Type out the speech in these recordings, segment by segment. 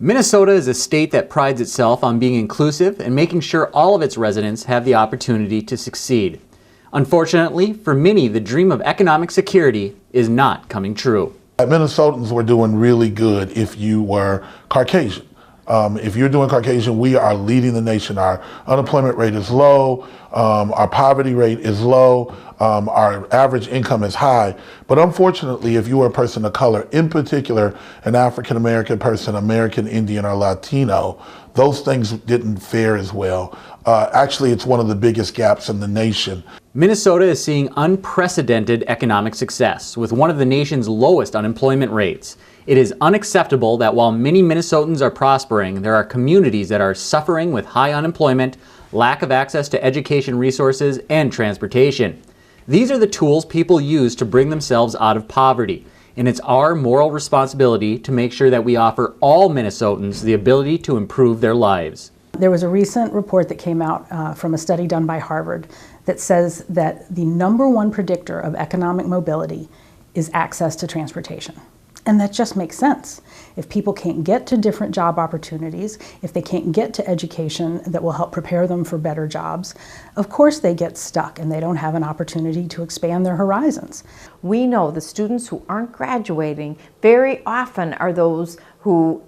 Minnesota is a state that prides itself on being inclusive and making sure all of its residents have the opportunity to succeed. Unfortunately, for many, the dream of economic security is not coming true. Minnesotans were doing really good if you were Caucasian. If you're doing Caucasian, we are leading the nation. Our unemployment rate is low, our poverty rate is low, our average income is high. But unfortunately, if you are a person of color, in particular an African American person, American Indian or Latino, those things didn't fare as well. Actually, it's one of the biggest gaps in the nation. Minnesota is seeing unprecedented economic success with one of the nation's lowest unemployment rates. It is unacceptable that while many Minnesotans are prospering, there are communities that are suffering with high unemployment, lack of access to education resources, and transportation. These are the tools people use to bring themselves out of poverty, and it's our moral responsibility to make sure that we offer all Minnesotans the ability to improve their lives. There was a recent report that came out from a study done by Harvard that says that the #1 predictor of economic mobility is access to transportation. And that just makes sense. If people can't get to different job opportunities, if they can't get to education that will help prepare them for better jobs, of course they get stuck and they don't have an opportunity to expand their horizons. We know the students who aren't graduating very often are those who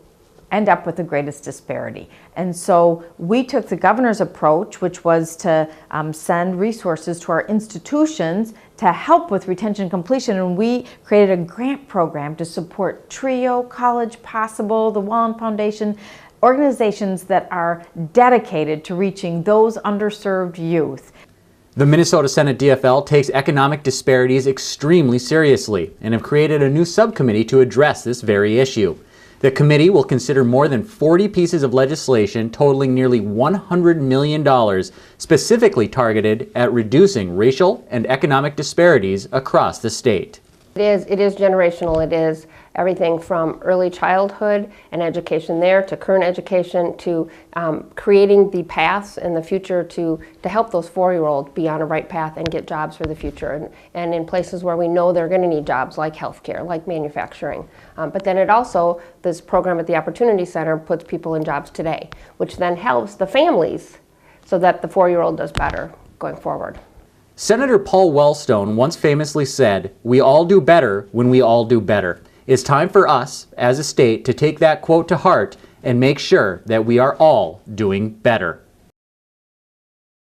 end up with the greatest disparity. And so we took the governor's approach, which was to send resources to our institutions to help with retention completion, and we created a grant program to support TRIO, College Possible, the Wallen Foundation, organizations that are dedicated to reaching those underserved youth. The Minnesota Senate DFL takes economic disparities extremely seriously and have created a new subcommittee to address this very issue. The committee will consider more than 40 pieces of legislation totaling nearly $100 million specifically targeted at reducing racial and economic disparities across the state. It is generational. It is everything from early childhood and education there to current education to creating the paths in the future to help those 4-year-olds be on a right path and get jobs for the future and in places where we know they're going to need jobs like healthcare, like manufacturing. But then it also, this program at the Opportunity Center puts people in jobs today, which then helps the families so that the 4-year-old does better going forward. Senator Paul Wellstone once famously said, "We all do better when we all do better." It's time for us, as a state, to take that quote to heart and make sure that we are all doing better.